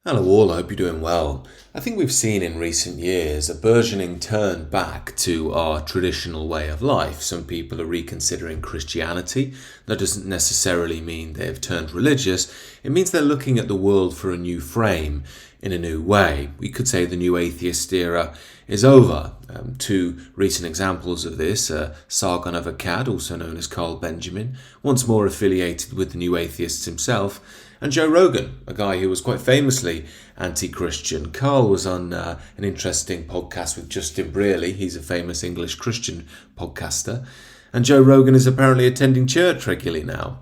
Hello all, I hope you're doing well. I think we've seen in recent years a burgeoning turn back to our traditional way of life. Some people are reconsidering Christianity. That doesn't necessarily mean they've turned religious. It means they're looking at the world for a new frame, in a new way. We could say the new atheist era is over. Two recent examples of this are Sargon of Akkad, also known as Carl Benjamin, once more affiliated with the new atheists himself, and Joe Rogan, a guy who was quite famously anti-Christian. Carl was on an interesting podcast with Justin Brearley. He's a famous English Christian podcaster. And Joe Rogan is apparently attending church regularly now.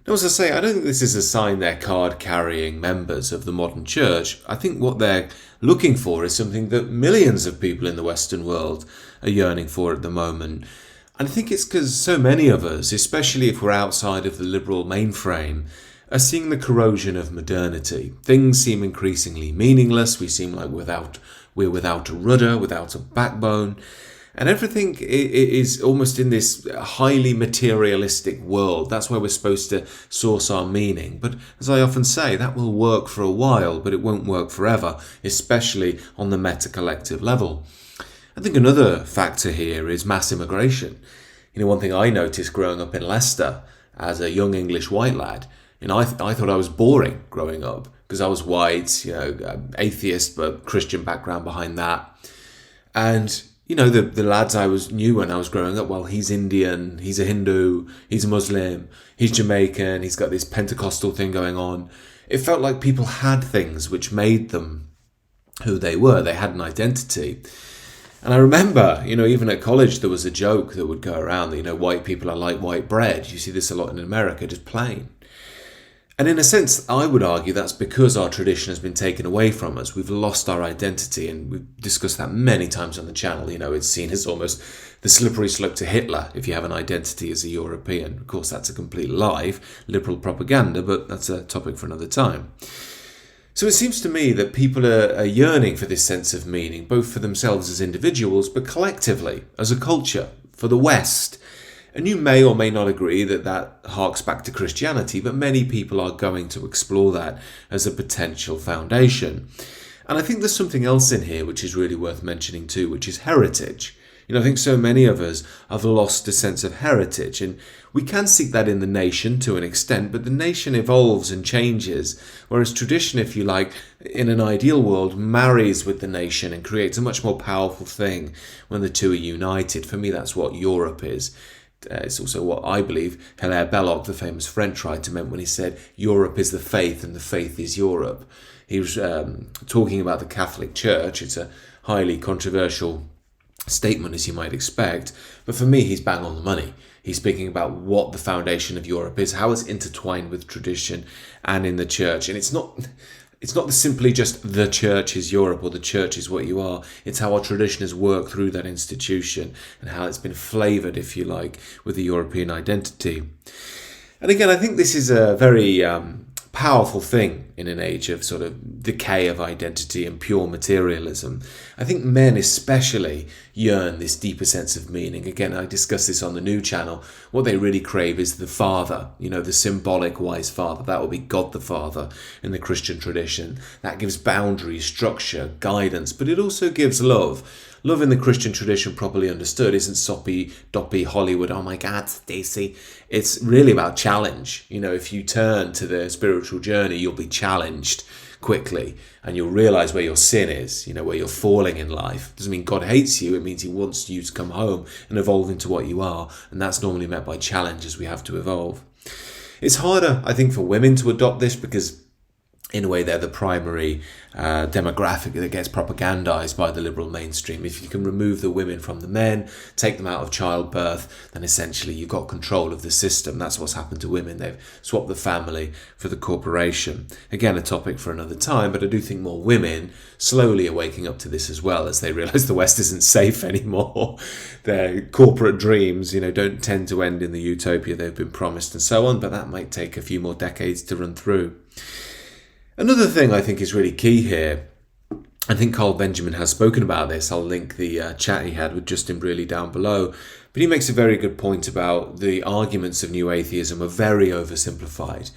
Now, as I say, I don't think this is a sign they're card-carrying members of the modern church. I think what they're looking for is something that millions of people in the Western world are yearning for at the moment. And I think it's because so many of us, especially if we're outside of the liberal mainframe, are seeing the corrosion of modernity. Things seem increasingly meaningless. We seem like we're without a rudder, without a backbone. And everything is almost in this highly materialistic world. That's where we're supposed to source our meaning. But as I often say, that will work for a while, but it won't work forever, especially on the meta-collective level. I think another factor here is mass immigration. One thing I noticed growing up in Leicester as a young English white lad, I thought I was boring growing up because I was white, atheist, but Christian background behind that. And, the lads knew when I was growing up, well, he's Indian, he's a Hindu, he's a Muslim, he's Jamaican, he's got this Pentecostal thing going on. It felt like people had things which made them who they were. They had an identity. And I remember, even at college, there was a joke that would go around that, white people are like white bread. You see this a lot in America, just plain. And in a sense, I would argue that's because our tradition has been taken away from us. We've lost our identity, and we've discussed that many times on the channel. It's seen as almost the slippery slope to Hitler if you have an identity as a European. Of course, that's a complete lie, liberal propaganda, but that's a topic for another time. So it seems to me that people are yearning for this sense of meaning, both for themselves as individuals, but collectively, as a culture, for the West. And you may or may not agree that harks back to Christianity, but many people are going to explore that as a potential foundation. And I think there's something else in here which is really worth mentioning too, which is heritage. I think so many of us have lost a sense of heritage, and we can seek that in the nation to an extent, but the nation evolves and changes, whereas tradition, if you like, in an ideal world, marries with the nation and creates a much more powerful thing when the two are united. For me, that's what Europe is. It's also what I believe Hilaire Belloc, the famous French writer, meant when he said Europe is the faith and the faith is Europe. He was talking about the Catholic Church. It's a highly controversial statement, as you might expect, but for me, he's bang on the money. He's speaking about what the foundation of Europe is, how it's intertwined with tradition and in the church. And it's not simply just the church is Europe or the church is what you are. It's how our tradition has worked through that institution and how it's been flavoured, if you like, with the European identity. And again, I think this is a very powerful thing in an age of sort of decay of identity and pure materialism. I think men especially yearn this deeper sense of meaning. Again, I discussed this on the new channel. What they really crave is the Father, the symbolic wise Father. That will be God the Father in the Christian tradition. That gives boundaries, structure, guidance, but it also gives love. Love in the Christian tradition, properly understood, isn't soppy, doppy Hollywood, oh my God, Stacey. It's really about challenge. If you turn to the spiritual journey, you'll be challenged quickly and you'll realize where your sin is, where you're falling in life. Doesn't mean God hates you. It means he wants you to come home and evolve into what you are. And that's normally met by challenges we have to evolve. It's harder, I think, for women to adopt this because in a way, they're the primary demographic that gets propagandized by the liberal mainstream. If you can remove the women from the men, take them out of childbirth, then essentially you've got control of the system. That's what's happened to women. They've swapped the family for the corporation. Again, a topic for another time, but I do think more women slowly are waking up to this as well as they realize the West isn't safe anymore. Their corporate dreams, don't tend to end in the utopia they've been promised and so on, but that might take a few more decades to run through. Another thing I think is really key here, I think Carl Benjamin has spoken about this. I'll link the chat he had with Justin Brearley down below. But he makes a very good point about the arguments of new atheism are very oversimplified.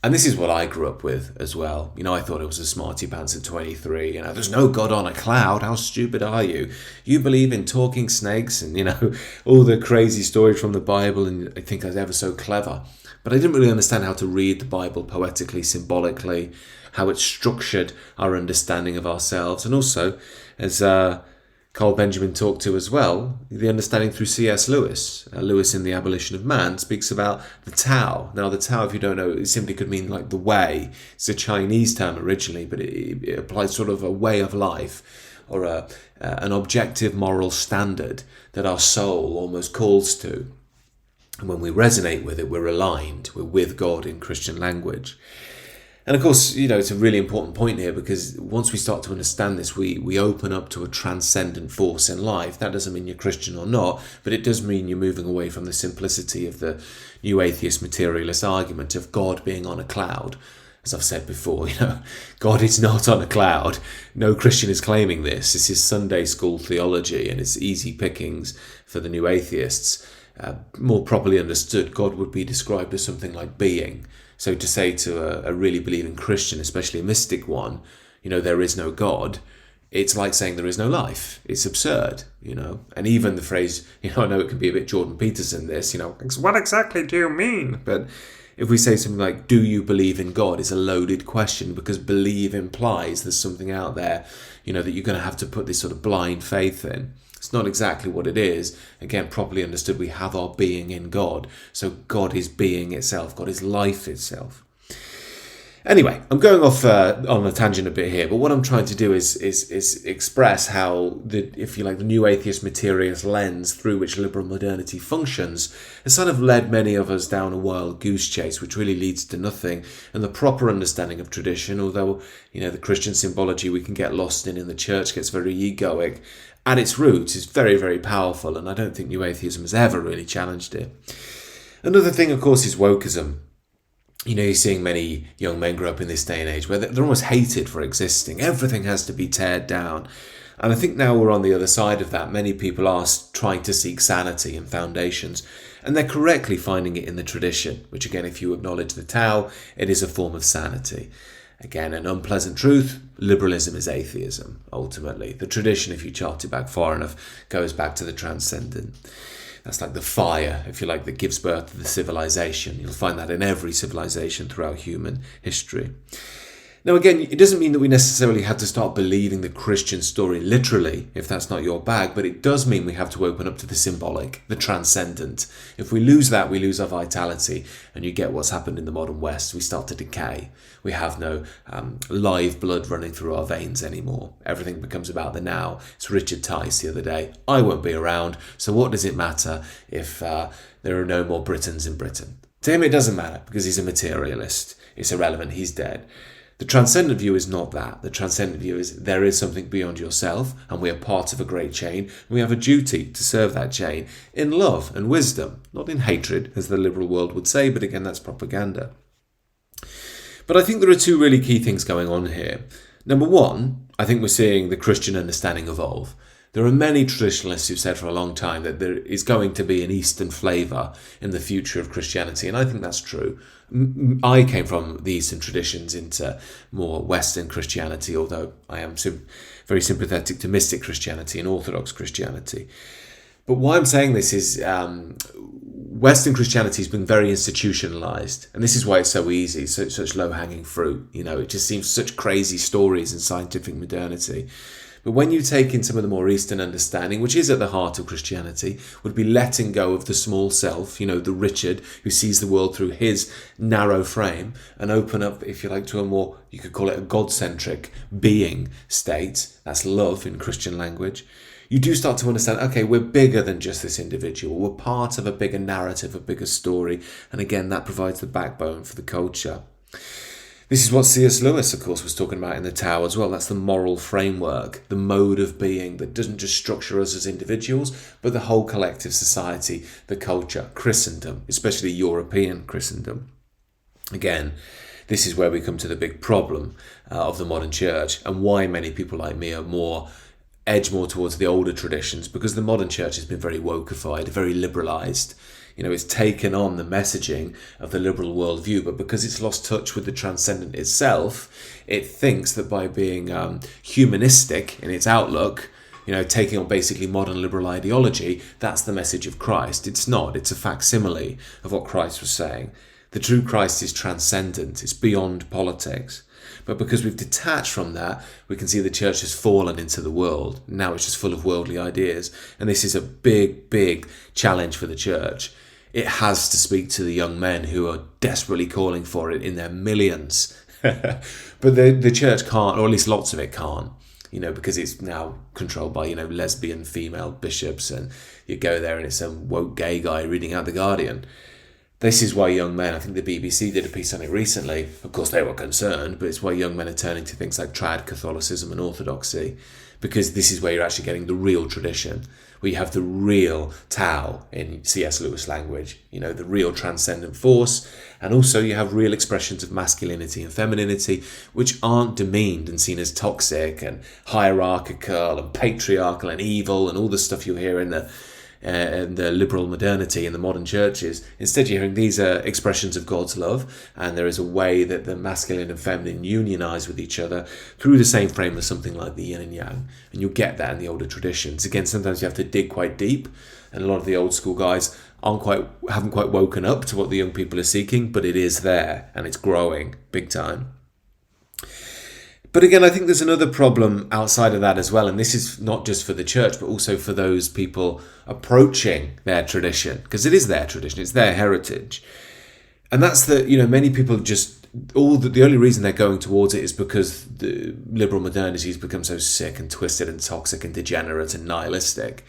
And this is what I grew up with as well. I thought it was a smarty pants at 23. There's no God on a cloud. How stupid are you? You believe in talking snakes and, all the crazy stories from the Bible, and I think I was ever so clever. But I didn't really understand how to read the Bible poetically, symbolically, how it structured our understanding of ourselves. And also, as Carl Benjamin talked to as well, the understanding through C.S. Lewis. Lewis in The Abolition of Man speaks about the Tao. Now, the Tao, if you don't know, it simply could mean like the way. It's a Chinese term originally, but it applies sort of a way of life or an objective moral standard that our soul almost calls to. And when we resonate with it, we're aligned. We're with God in Christian language. And of course, it's a really important point here, because once we start to understand this, we open up to a transcendent force in life. That doesn't mean you're Christian or not, but it does mean you're moving away from the simplicity of the new atheist materialist argument of God being on a cloud. As I've said before, God is not on a cloud. No Christian is claiming this. This is Sunday school theology, and it's easy pickings for the new atheists. More properly understood, God would be described as something like being. So to say to a really believing Christian, especially a mystic one, there is no God, it's like saying there is no life. It's absurd, And even the phrase, I know it can be a bit Jordan Peterson, this, what exactly do you mean? But if we say something like, do you believe in God, is a loaded question, because believe implies there's something out there, that you're going to have to put this sort of blind faith in. It's not exactly what it is. Again, properly understood, we have our being in God. So God is being itself. God is life itself. Anyway, I'm going off on a tangent a bit here, but what I'm trying to do is express how the new atheist materialist lens through which liberal modernity functions has sort of led many of us down a wild goose chase, which really leads to nothing. And the proper understanding of tradition, although the Christian symbology we can get lost in the church gets very egoic, at its roots is very, very powerful, and I don't think new atheism has ever really challenged it. Another thing, of course, is wokeism. You're seeing many young men grow up in this day and age where they're almost hated for existing. Everything has to be teared down. And I think now we're on the other side of that. Many people are trying to seek sanity and foundations, and they're correctly finding it in the tradition, which again, if you acknowledge the Tao, it is a form of sanity. Again, an unpleasant truth, liberalism is atheism, ultimately. The tradition, if you chart it back far enough, goes back to the Transcendent. That's like the fire, if you like, that gives birth to the civilization. You'll find that in every civilization throughout human history. Now, again, it doesn't mean that we necessarily have to start believing the Christian story literally, if that's not your bag, but it does mean we have to open up to the symbolic, the transcendent. If we lose that, we lose our vitality, and you get what's happened in the modern West. We start to decay. We have no live blood running through our veins anymore. Everything becomes about the now. It's Richard Tice the other day. I won't be around, so what does it matter if there are no more Britons in Britain? To him, it doesn't matter, because he's a materialist. It's irrelevant. He's dead. The transcendent view is not that. The transcendent view is there is something beyond yourself, and we are part of a great chain, and we have a duty to serve that chain in love and wisdom, not in hatred, as the liberal world would say, but again, that's propaganda. But I think there are two really key things going on here. Number one, I think we're seeing the Christian understanding evolve. There are many traditionalists who've said for a long time that there is going to be an Eastern flavour in the future of Christianity, and I think that's true. I came from the Eastern traditions into more Western Christianity, although I am very sympathetic to mystic Christianity and Orthodox Christianity. But why I'm saying this is Western Christianity has been very institutionalized, and this is why it's so easy, such low-hanging fruit. It just seems such crazy stories in scientific modernity. But when you take in some of the more Eastern understanding, which is at the heart of Christianity, would be letting go of the small self, the Richard who sees the world through his narrow frame, and open up, if you like, to a more, you could call it a God-centric being state. That's love in Christian language. You do start to understand, okay, we're bigger than just this individual. We're part of a bigger narrative, a bigger story. And again, that provides the backbone for the culture. This is what C.S. Lewis, of course, was talking about in the Tao as well. That's the moral framework, the mode of being that doesn't just structure us as individuals, but the whole collective society, the culture, Christendom, especially European Christendom. Again, this is where we come to the big problem of the modern church, and why many people like me are edge more towards the older traditions, because the modern church has been very wokeified, very liberalised. It's taken on the messaging of the liberal worldview, but because it's lost touch with the transcendent itself, it thinks that by being humanistic in its outlook, taking on basically modern liberal ideology, that's the message of Christ. It's not. It's a facsimile of what Christ was saying. The true Christ is transcendent. It's beyond politics. But because we've detached from that, we can see the church has fallen into the world. Now it's just full of worldly ideas. And this is a big, big challenge for the church. It has to speak to the young men who are desperately calling for it in their millions. But the church can't, or at least lots of it can't. Because it's now controlled by, lesbian female bishops, and you go there and it's some woke gay guy reading out The Guardian. This is why young men, I think the BBC did a piece on it recently, of course they were concerned, but it's why young men are turning to things like trad Catholicism and orthodoxy, because this is where you're actually getting the real tradition, where you have the real Tao in C.S. Lewis language, the real transcendent force, and also you have real expressions of masculinity and femininity, which aren't demeaned and seen as toxic and hierarchical and patriarchal and evil and all the stuff you hear in the liberal modernity in the modern churches. Instead, you're hearing these are expressions of God's love, and there is a way that the masculine and feminine unionize with each other through the same frame as something like the yin and yang. And you'll get that in the older traditions. Again, sometimes you have to dig quite deep, and a lot of the old school guys haven't quite woken up to what the young people are seeking, but it is there, and it's growing big time. But again, I think there's another problem outside of that as well, and this is not just for the church, but also for those people approaching their tradition, because it is their tradition, it's their heritage. And that's that, many people the only reason they're going towards it is because the liberal modernity has become so sick and twisted and toxic and degenerate and nihilistic.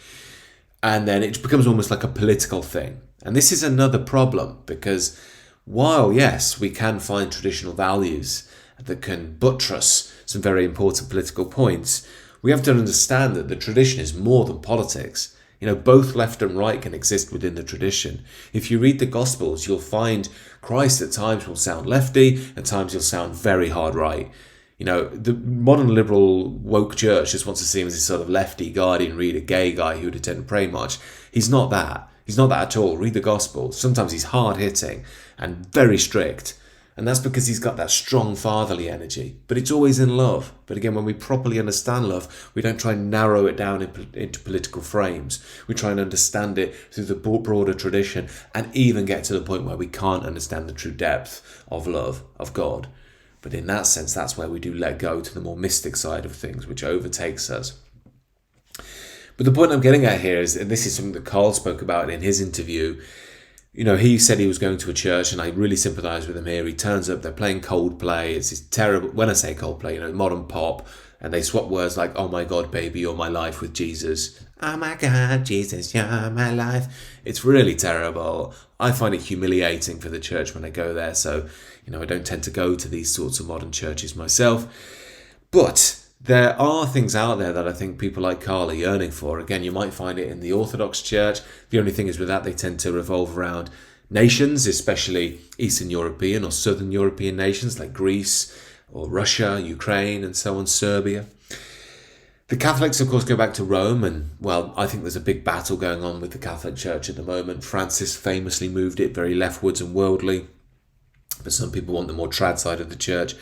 And then it becomes almost like a political thing. And this is another problem, because while, yes, we can find traditional values that can buttress some very important political points, we have to understand that the tradition is more than politics. Both left and right can exist within the tradition. If you read the Gospels, you'll find Christ at times will sound lefty, at times he'll sound very hard right. The modern liberal woke church just wants to see him as this sort of lefty guardian reader, gay guy who'd attend prayer march. He's not that. He's not that at all. Read the Gospels. Sometimes he's hard-hitting and very strict. And that's because he's got that strong fatherly energy. But it's always in love. But again, when we properly understand love, we don't try and narrow it down into political frames. We try and understand it through the broader tradition, and even get to the point where we can't understand the true depth of love, of God. But in that sense, that's where we do let go to the more mystic side of things, which overtakes us. But the point I'm getting at here is, and this is something that Carl spoke about in his interview, he said he was going to a church, and I really sympathise with him here. He turns up, they're playing Coldplay. It's this terrible, when I say Coldplay, modern pop, and they swap words like, oh my God, baby, you're my life, with Jesus. Oh my God, Jesus, you're my life. It's really terrible. I find it humiliating for the church when I go there. So, I don't tend to go to these sorts of modern churches myself. But there are things out there that I think people like Carl are yearning for. Again, you might find it in the Orthodox Church. The only thing is with that, they tend to revolve around nations, especially Eastern European or Southern European nations like Greece or Russia, Ukraine, and so on, Serbia. The Catholics, of course, go back to Rome, and, well, I think there's a big battle going on with the Catholic Church at the moment. Francis famously moved it very leftwards and worldly, but some people want the more trad side of the church.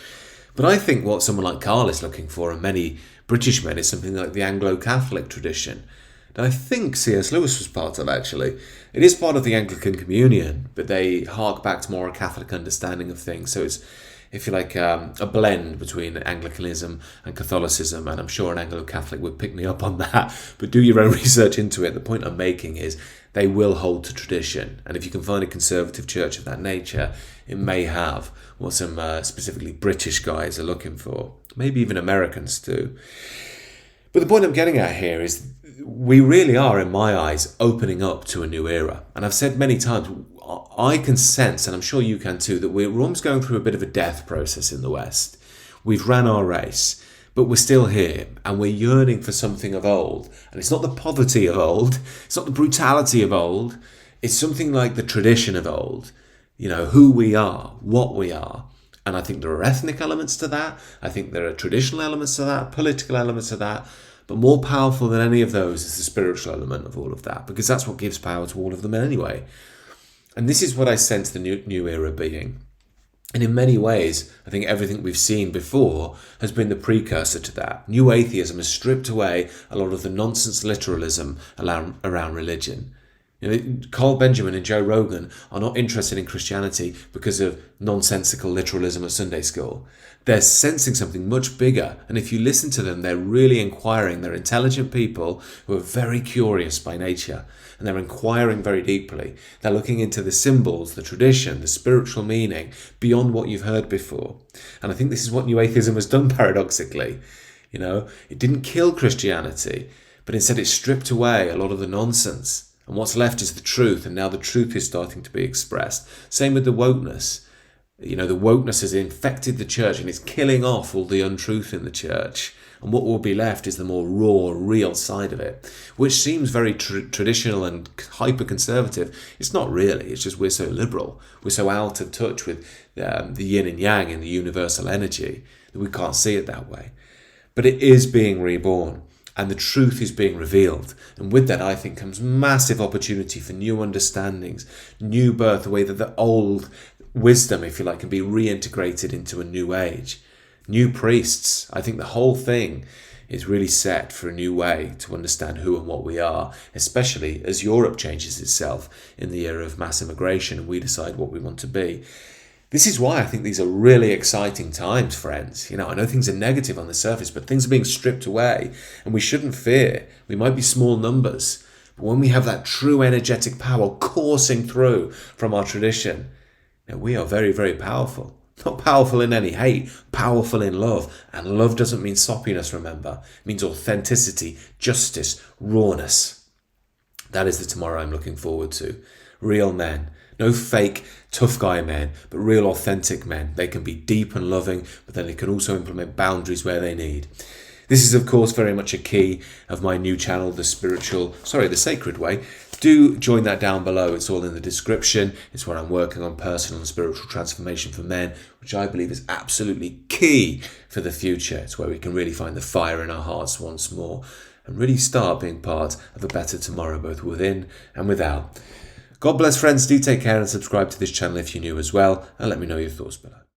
But I think what someone like Carl is looking for, and many British men, is something like the Anglo-Catholic tradition that I think C.S. Lewis was part of, actually. It is part of the Anglican Communion, but they hark back to more a Catholic understanding of things. So it's, if you like, a blend between Anglicanism and Catholicism, and I'm sure an Anglo-Catholic would pick me up on that, but do your own research into it. The point I'm making is they will hold to tradition, and if you can find a conservative church of that nature, it may have what some specifically British guys are looking for, maybe even Americans too. But the point I'm getting at here is we really are, in my eyes, opening up to a new era. And I've said many times, I can sense, and I'm sure you can too, that we're almost going through a bit of a death process in the West. We've ran our race, but we're still here, and we're yearning for something of old. And it's not the poverty of old, it's not the brutality of old, it's something like the tradition of old. Who we are, what we are. And I think there are ethnic elements to that. I think there are traditional elements to that, political elements to that. But more powerful than any of those is the spiritual element of all of that, because that's what gives power to all of them anyway. And this is what I sense the new era being. And in many ways, I think everything we've seen before has been the precursor to that. New atheism has stripped away a lot of the nonsense literalism around religion. Carl Benjamin and Joe Rogan are not interested in Christianity because of nonsensical literalism at Sunday school. They're sensing something much bigger, and if you listen to them, they're really inquiring. They're intelligent people who are very curious by nature, and they're inquiring very deeply. They're looking into the symbols, the tradition, the spiritual meaning beyond what you've heard before. And I think this is what New Atheism has done, paradoxically. It didn't kill Christianity, but instead it stripped away a lot of the nonsense. And what's left is the truth, and now the truth is starting to be expressed. Same with the wokeness. The wokeness has infected the church, and it's killing off all the untruth in the church. And what will be left is the more raw, real side of it, which seems very traditional and hyper-conservative. It's not really. It's just we're so liberal. We're so out of touch with the yin and yang and the universal energy that we can't see it that way. But it is being reborn. And the truth is being revealed. And with that, I think, comes massive opportunity for new understandings, new birth, the way that the old wisdom, if you like, can be reintegrated into a new age. New priests. I think the whole thing is really set for a new way to understand who and what we are, especially as Europe changes itself in the era of mass immigration and we decide what we want to be. This is why I think these are really exciting times, friends. I know things are negative on the surface, but things are being stripped away, and we shouldn't fear. We might be small numbers, but when we have that true energetic power coursing through from our tradition, we are very, very powerful. Not powerful in any hate, powerful in love. And love doesn't mean soppiness, remember. It means authenticity, justice, rawness. That is the tomorrow I'm looking forward to. Real men. No fake, tough guy men, but real authentic men. They can be deep and loving, but then they can also implement boundaries where they need. This is, of course, very much a key of my new channel, The Sacred Way. Do join that down below. It's all in the description. It's where I'm working on personal and spiritual transformation for men, which I believe is absolutely key for the future. It's where we can really find the fire in our hearts once more and really start being part of a better tomorrow, both within and without. God bless, friends. Do take care and subscribe to this channel if you're new as well, and let me know your thoughts below.